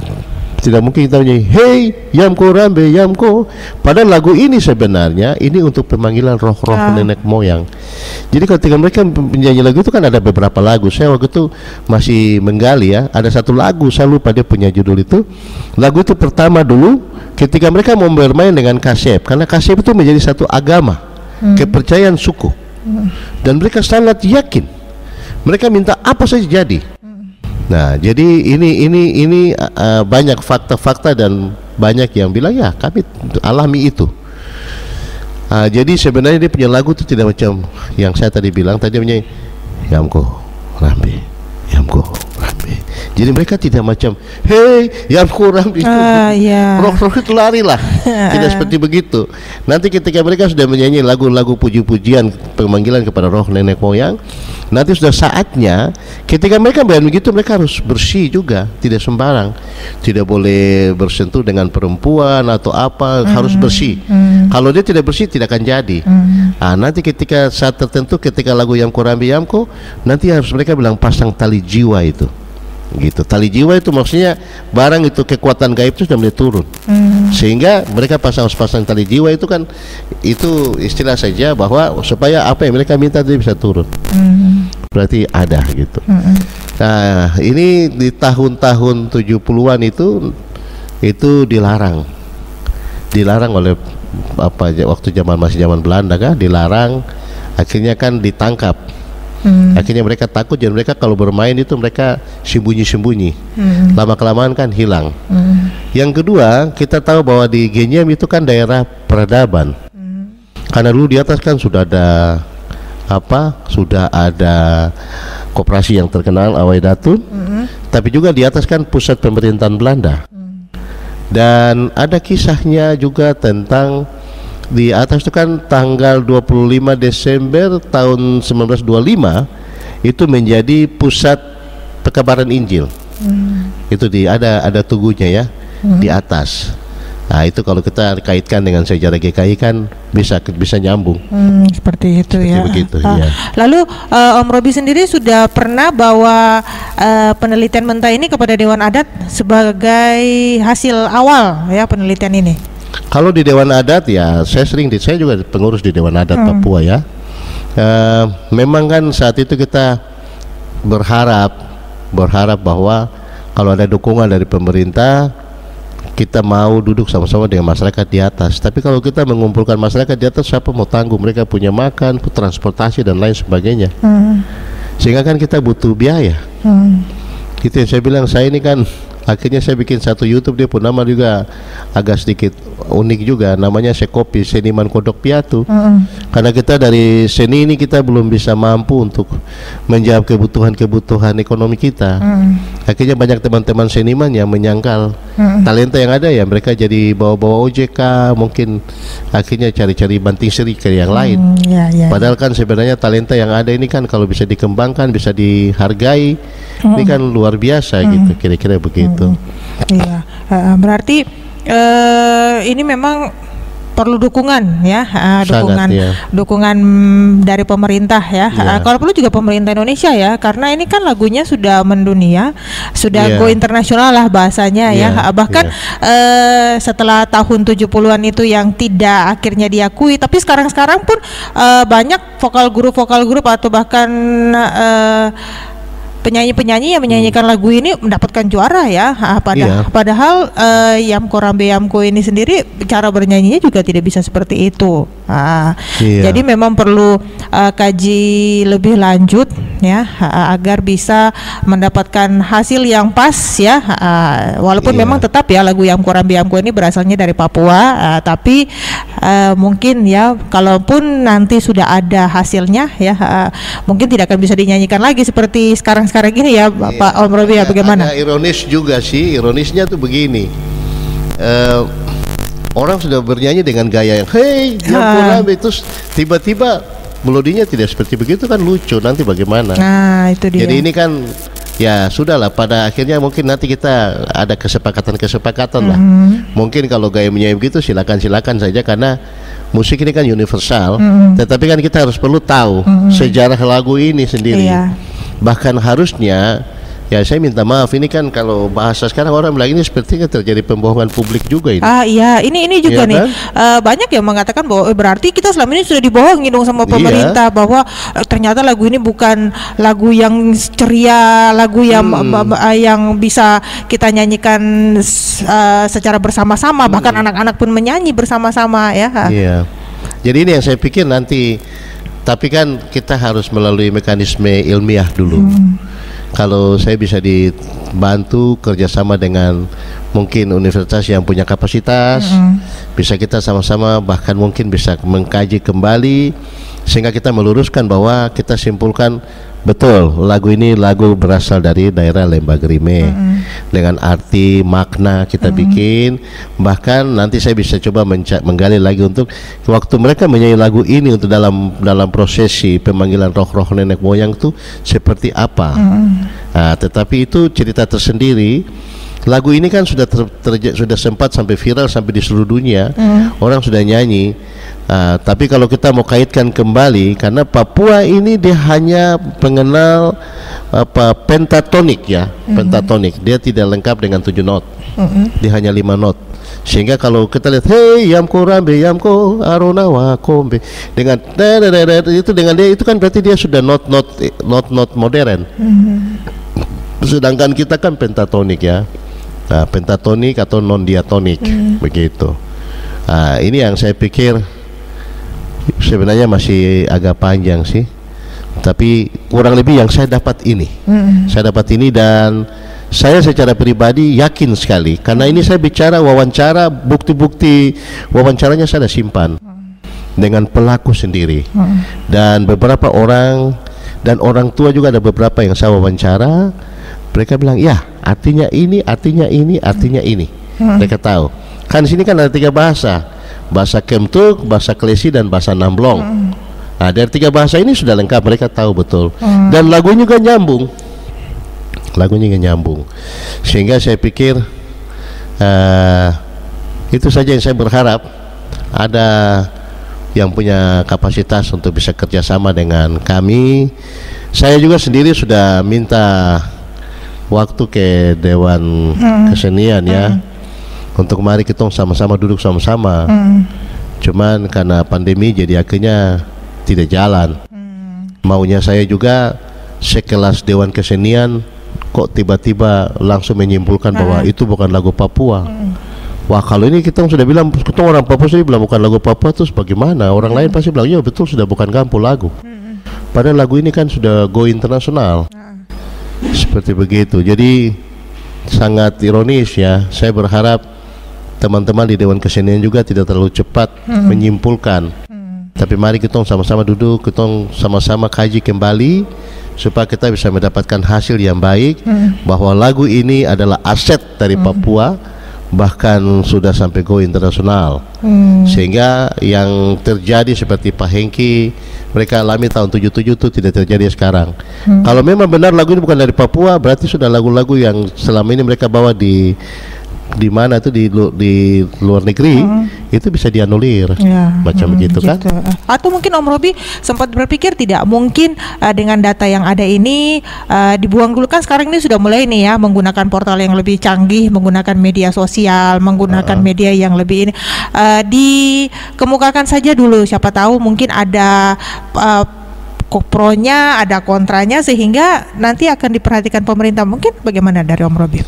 tidak mungkin kita nyanyi hey yamko rambe yamko, padahal lagu ini sebenarnya ini untuk pemanggilan roh-roh nenek moyang. Jadi ketika mereka menyanyi lagu itu kan ada beberapa lagu. Saya waktu itu masih menggali ya, ada satu lagu saya lupa dia punya judul itu. Lagu itu pertama dulu ketika mereka mau bermain dengan kasep, karena kasep itu menjadi satu agama, kepercayaan suku, dan mereka sangat yakin mereka minta apa saja jadi. Nah, jadi ini banyak fakta-fakta dan banyak yang bilang ya kami alami itu. Jadi sebenarnya dia punya lagu itu tidak macam yang saya tadi bilang, tadi punya Yamko Rambe, Yamko Rambe. Jadi mereka tidak macam hey Yamko Rambe itu roh-roh itu lari lah. Tidak seperti begitu. Nanti ketika mereka sudah menyanyi lagu-lagu puji-pujian pemanggilan kepada roh nenek moyang, nanti sudah saatnya ketika mereka main begitu mereka harus bersih juga, tidak sembarang, tidak boleh bersentuh dengan perempuan atau apa, harus bersih. Kalau dia tidak bersih tidak akan jadi. Nanti ketika saat tertentu ketika lagu Yamko Rambe Yamko, nanti harus mereka bilang pasang tali jiwa itu. Gitu. Tali jiwa itu maksudnya barang itu kekuatan gaib itu sudah mulai turun. Sehingga mereka pasang tali jiwa itu kan itu istilah saja bahwa supaya apa yang mereka minta dia bisa turun. Berarti ada gitu. Nah, ini di tahun-tahun 70-an itu dilarang. Dilarang oleh waktu masih zaman Belanda kan, dilarang. Akhirnya kan ditangkap. Akhirnya mereka takut, dan mereka kalau bermain itu mereka sembunyi-sembunyi. Lama-kelamaan kan hilang. Yang kedua, kita tahu bahwa di Genyam itu kan daerah peradaban. Karena dulu di atas kan sudah ada sudah ada koperasi yang terkenal Awai Datun. Tapi juga di atas kan pusat pemerintahan Belanda. Dan ada kisahnya juga tentang di atas itu kan tanggal 25 Desember tahun 1925 itu menjadi pusat pekabaran Injil. Itu ada tugunya ya di atas. Nah, itu kalau kita kaitkan dengan sejarah GKI kan bisa nyambung.
Seperti itu
seperti
ya.
Begitu, ya.
Lalu Om Robi sendiri sudah pernah bawa penelitian mentah ini kepada Dewan Adat sebagai hasil awal ya penelitian ini?
Kalau di Dewan Adat ya saya juga pengurus di Dewan Adat Papua ya. Memang kan saat itu kita berharap bahwa kalau ada dukungan dari pemerintah kita mau duduk sama-sama dengan masyarakat di atas. Tapi kalau kita mengumpulkan masyarakat di atas, siapa mau tanggung? Mereka punya makan, transportasi dan lain sebagainya. Sehingga kan kita butuh biaya. Gitu yang saya bilang, saya ini kan Akhirnya saya bikin satu YouTube, dia pun nama juga agak sedikit unik juga, namanya Sekopi, Seniman Kodok Piatu. Karena kita dari seni ini kita belum bisa mampu untuk menjawab kebutuhan ekonomi kita. Akhirnya banyak teman-teman seniman yang menyangkal talenta yang ada ya mereka jadi bawa-bawa OJK, mungkin akhirnya cari-cari banting setir ke yang lain. Padahal kan sebenarnya talenta yang ada ini kan kalau bisa dikembangkan, bisa dihargai, ini kan luar biasa gitu, kira-kira begitu.
Iya, berarti ini memang perlu dukungan ya, dukungan dari pemerintah ya. Kalau perlu juga pemerintah Indonesia ya, karena ini kan lagunya sudah mendunia, sudah go internasional lah bahasanya ya. Bahkan setelah tahun 70-an itu yang tidak akhirnya diakui, tapi sekarang pun banyak vokal grup atau bahkan penyanyi-penyanyi yang menyanyikan lagu ini mendapatkan juara ya. Padahal Yamko Rambe Yamko ini sendiri cara bernyanyinya juga tidak bisa seperti itu. Jadi memang perlu kaji lebih lanjut ya, agar bisa mendapatkan hasil yang pas ya. Walaupun memang tetap ya lagu Yamko Rambe Yamko ini berasalnya dari Papua, tapi mungkin ya kalaupun nanti sudah ada hasilnya ya, mungkin tidak akan bisa dinyanyikan lagi seperti sekarang ini ya, Pak Om Robi ya. Bagaimana?
Ada ironis juga sih, ironisnya tuh begini, orang sudah bernyanyi dengan gaya yang Yamko Rambe, terus tiba-tiba melodinya tidak seperti begitu, kan lucu nanti bagaimana.
Nah itu dia.
Jadi ini kan ya sudahlah, pada akhirnya mungkin nanti kita ada kesepakatan lah. Mungkin kalau gaya menyanyi begitu silakan saja, karena musik ini kan universal. Tetapi kan kita harus perlu tahu sejarah lagu ini sendiri. Bahkan harusnya ya, saya minta maaf, ini kan kalau bahasa sekarang orang bilang ini sepertinya terjadi pembohongan publik juga ini.
Ini juga nih kan? Banyak yang mengatakan bahwa berarti kita selama ini sudah dibohongi dong sama pemerintah, bahwa ternyata lagu ini bukan lagu yang ceria, lagu yang yang bisa kita nyanyikan secara bersama-sama, bahkan anak-anak pun menyanyi bersama-sama ya.
Jadi ini yang saya pikir nanti, tapi kan kita harus melalui mekanisme ilmiah dulu. Kalau saya bisa dibantu kerjasama dengan mungkin universitas yang punya kapasitas, bisa kita sama-sama bahkan mungkin bisa mengkaji kembali sehingga kita meluruskan bahwa kita simpulkan betul lagu ini lagu berasal dari daerah Lembagrimeh dengan arti makna kita bikin. Bahkan nanti saya bisa coba menggali lagi untuk waktu mereka menyanyi lagu ini untuk dalam prosesi pemanggilan roh-roh nenek moyang itu seperti apa. Tetapi itu cerita tersendiri. Lagu ini kan sudah sudah sempat sampai viral sampai di seluruh dunia, orang sudah nyanyi. Tapi kalau kita mau kaitkan kembali, karena Papua ini dia hanya pengenal pentatonik ya, pentatonik. Dia tidak lengkap dengan 7 not, dia hanya 5 not. Sehingga kalau kita lihat Yamko Rambe Yamko Arona Wakombe dengan itu, dengan dia itu kan berarti dia sudah not modern. Sedangkan kita kan pentatonik ya. Pentatonik atau non diatonik begitu. Ini yang saya pikir sebenarnya masih agak panjang sih, tapi kurang lebih yang saya dapat ini. Saya dapat ini dan saya secara pribadi yakin sekali, karena ini saya bicara wawancara, bukti-bukti wawancaranya saya simpan dengan pelaku sendiri dan beberapa orang, dan orang tua juga ada beberapa yang saya wawancara. Mereka bilang ya artinya ini, artinya ini, artinya ini. Mereka tahu. Kan di sini kan ada 3 bahasa, bahasa Kemtuk, bahasa Klesi dan bahasa Namblong. Dari 3 bahasa ini sudah lengkap, mereka tahu betul. Dan lagunya juga nyambung. Lagunya juga nyambung. Sehingga saya pikir itu saja yang saya berharap, ada yang punya kapasitas untuk bisa kerjasama dengan kami. Saya juga sendiri sudah minta waktu ke Dewan Kesenian ya, untuk mari kita sama-sama duduk sama-sama. Cuman karena pandemi jadi akhirnya tidak jalan. Maunya saya juga sekelas Dewan Kesenian kok tiba-tiba langsung menyimpulkan bahwa itu bukan lagu Papua. Wah, kalau ini kita sudah bilang, kita orang Papua sendiri bilang bukan lagu Papua, terus bagaimana? Orang lain pasti bilang, ya betul sudah bukan kampung lagu. Padahal lagu ini kan sudah go internasional. Seperti begitu. Jadi sangat ironis ya. Saya berharap teman-teman di Dewan Kesenian juga tidak terlalu cepat menyimpulkan. Tapi mari kita sama-sama duduk, kita sama-sama kaji kembali supaya kita bisa mendapatkan hasil yang baik, bahwa lagu ini adalah aset dari Papua, bahkan sudah sampai go internasional. Sehingga yang terjadi seperti Pak Hengki mereka alami tahun 77 itu tidak terjadi sekarang. Kalau memang benar lagu ini bukan dari Papua, berarti sudah lagu-lagu yang selama ini mereka bawa di mana itu di luar negeri itu bisa dianulir ya, macam begitu kan.
Atau mungkin Om Robi sempat berpikir tidak mungkin dengan data yang ada ini dibuang dulu, kan sekarang ini sudah mulai nih ya menggunakan portal yang lebih canggih, menggunakan media sosial, menggunakan media yang lebih ini, dikemukakan saja dulu, siapa tahu mungkin ada pronya, ada kontranya, sehingga nanti akan diperhatikan pemerintah. Mungkin bagaimana dari Om Robi?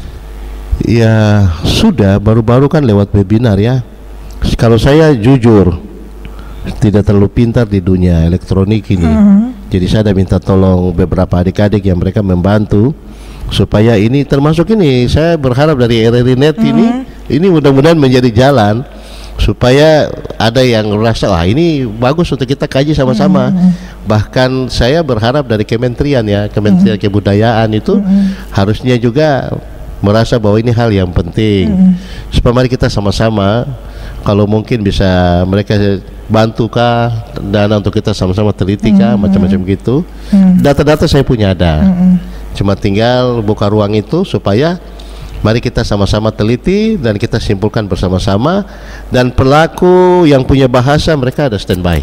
Ya sudah, baru-baru kan lewat webinar ya. Kalau saya jujur tidak terlalu pintar di dunia elektronik ini, jadi saya ada minta tolong beberapa adik-adik yang mereka membantu supaya ini termasuk ini. Saya berharap dari RRI.net ini mudah-mudahan menjadi jalan supaya ada yang merasa wah ini bagus untuk kita kaji sama-sama. Bahkan saya berharap dari kementerian ya, Kementerian Kebudayaan itu harusnya juga merasa bahwa ini hal yang penting, supaya mari kita sama-sama, kalau mungkin bisa mereka bantu kah dana untuk kita sama-sama teliti kah, macam-macam gitu. Data-data saya punya ada, cuma tinggal buka ruang itu supaya mari kita sama-sama teliti dan kita simpulkan bersama-sama. Dan pelaku yang punya bahasa mereka ada standby.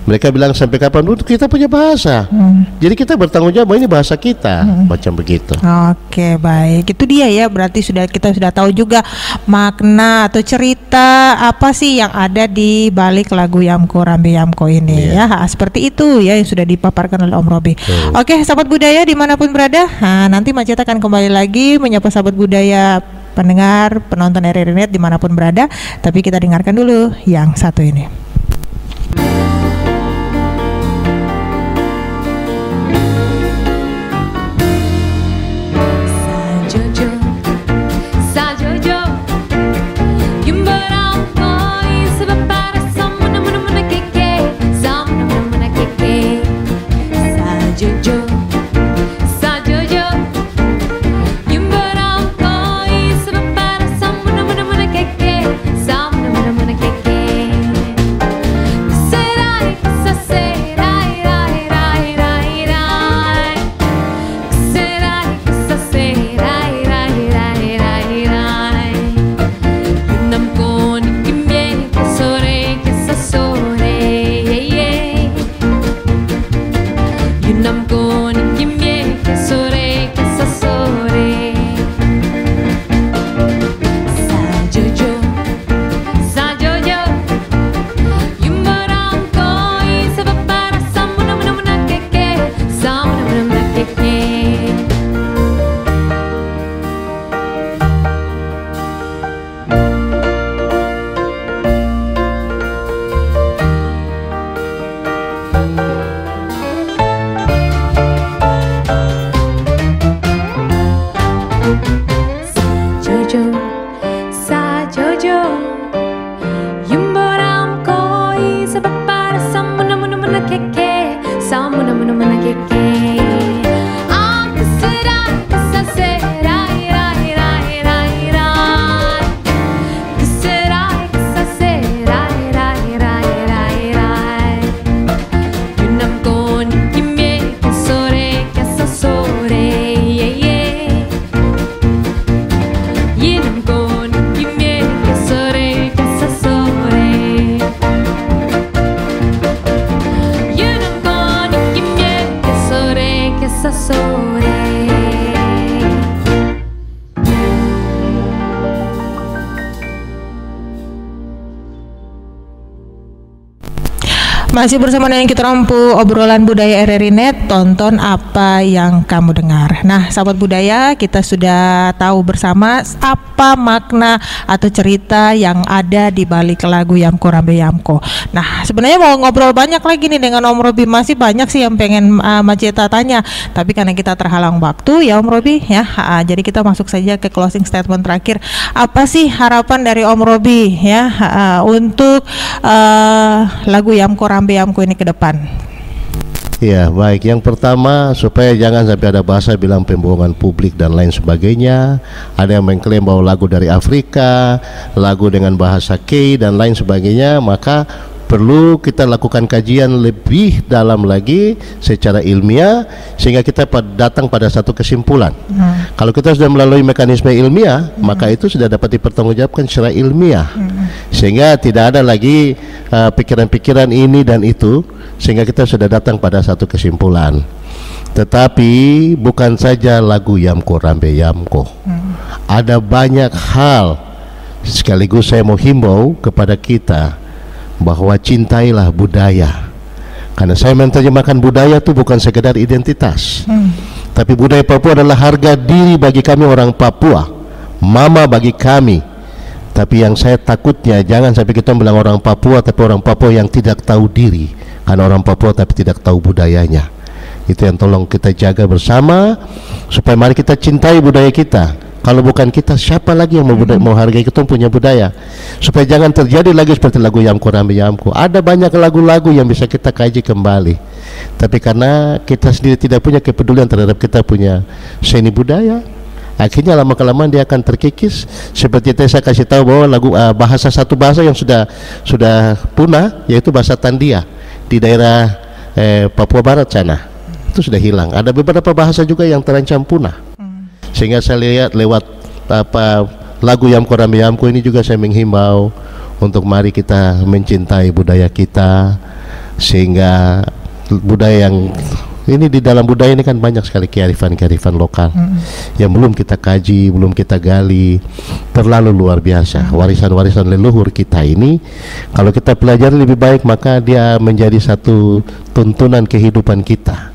Mereka bilang sampai kapan dulu kita punya bahasa. Jadi kita bertanggung jawab bahwa ini bahasa kita, macam begitu.
Oke, baik. Itu dia ya, berarti kita sudah tahu juga makna atau cerita apa sih yang ada di balik lagu Yamko Rambe Yamko ini ya. Seperti itu ya yang sudah dipaparkan oleh Om Robi. Oke, sahabat budaya dimanapun berada, nanti Macet akan kembali lagi menyapa sahabat budaya, pendengar, penonton RRI.net dimanapun berada. Tapi kita dengarkan dulu yang satu ini. Masih bersama dengan kita Rampu obrolan budaya RRI Net, tonton apa yang kamu dengar. Nah, sahabat budaya, kita sudah tahu bersama apa makna atau cerita yang ada di balik lagu Yamko Rambe Yamko. Nah, sebenarnya mau ngobrol banyak lagi nih dengan Om Robi, masih banyak sih yang pengen Maceta tanya, tapi karena kita terhalang waktu ya Om Robi ya, jadi kita masuk saja ke closing statement terakhir. Apa sih harapan dari Om Robi ya untuk lagu Yamko Rambe Yamko ini ke depan?
Ya, baik. Yang pertama, supaya jangan sampai ada bahasa bilang pembohongan publik dan lain sebagainya. Ada yang mengklaim bahwa lagu dari Afrika, lagu dengan bahasa K dan lain sebagainya, maka perlu kita lakukan kajian lebih dalam lagi secara ilmiah sehingga kita datang pada satu kesimpulan. Kalau kita sudah melalui mekanisme ilmiah, maka itu sudah dapat dipertanggungjawabkan secara ilmiah, sehingga tidak ada lagi pikiran-pikiran ini dan itu, sehingga kita sudah datang pada satu kesimpulan. Tetapi bukan saja lagu Yamko Rambe Yamko, ada banyak hal. Sekaligus saya mau himbau kepada kita bahwa cintailah budaya, karena saya menerjemahkan budaya itu bukan sekedar identitas, tapi budaya Papua adalah harga diri bagi kami orang Papua, mama bagi kami. Tapi yang saya takutnya jangan sampai kita bilang orang Papua tapi orang Papua yang tidak tahu diri, karena orang Papua tapi tidak tahu budayanya. Itu yang tolong kita jaga bersama, supaya mari kita cintai budaya kita. Kalau bukan kita, siapa lagi yang mau hargai kita punya budaya? Supaya jangan terjadi lagi seperti lagu Yamko Rambe Yamko. Ada banyak lagu-lagu yang bisa kita kaji kembali, tapi karena kita sendiri tidak punya kepedulian terhadap kita punya seni budaya, akhirnya lama-kelamaan dia akan terkikis. Seperti itu saya kasih tahu bahwa lagu satu bahasa yang sudah punah, yaitu bahasa Tandia di daerah Papua Barat sana, itu sudah hilang. Ada beberapa bahasa juga yang terancam punah. Sehingga saya lihat lewat lagu Yamko Rambe Yamko ini juga saya menghimbau untuk mari kita mencintai budaya kita, sehingga budaya yang ini, di dalam budaya ini kan banyak sekali kearifan lokal yang belum kita kaji, belum kita gali, terlalu luar biasa. Warisan-warisan leluhur kita ini kalau kita pelajari lebih baik, maka dia menjadi satu tuntunan kehidupan kita.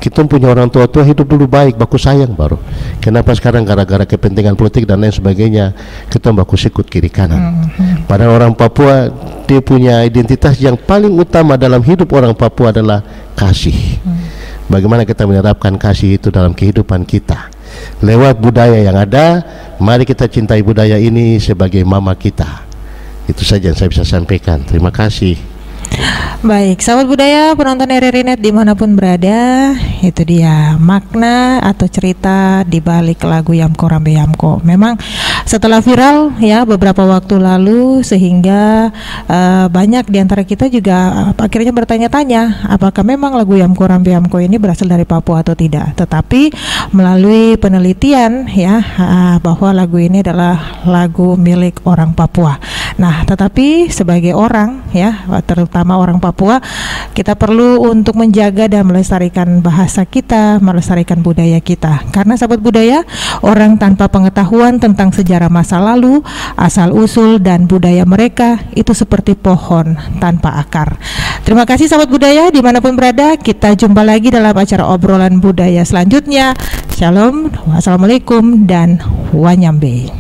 Kita punya orang tua hidup dulu baik, baku sayang baru. Kenapa sekarang gara-gara kepentingan politik dan lain sebagainya kita baku sikut kiri kanan? Padahal orang Papua dia punya identitas yang paling utama dalam hidup orang Papua adalah kasih. Bagaimana kita menerapkan kasih itu dalam kehidupan kita lewat budaya yang ada. Mari kita cintai budaya ini sebagai mama kita. Itu saja yang saya bisa sampaikan. Terima kasih.
Baik, sahabat budaya, penonton RRI Net dimanapun berada, itu dia makna atau cerita di balik lagu Yamko Rambe Yamko. Memang setelah viral ya beberapa waktu lalu, sehingga banyak diantara kita juga akhirnya bertanya-tanya apakah memang lagu Yamko Rambe Yamko ini berasal dari Papua atau tidak. Tetapi melalui penelitian ya bahwa lagu ini adalah lagu milik orang Papua. Nah, tetapi sebagai orang ya, terutama orang Papua, kita perlu untuk menjaga dan melestarikan bahasa kita, melestarikan budaya kita. Karena sahabat budaya, orang tanpa pengetahuan tentang sejarah masa lalu, asal usul dan budaya mereka itu seperti pohon tanpa akar. Terima kasih sahabat budaya dimanapun berada. Kita jumpa lagi dalam acara obrolan budaya selanjutnya. Shalom, wassalamualaikum dan wanyambe.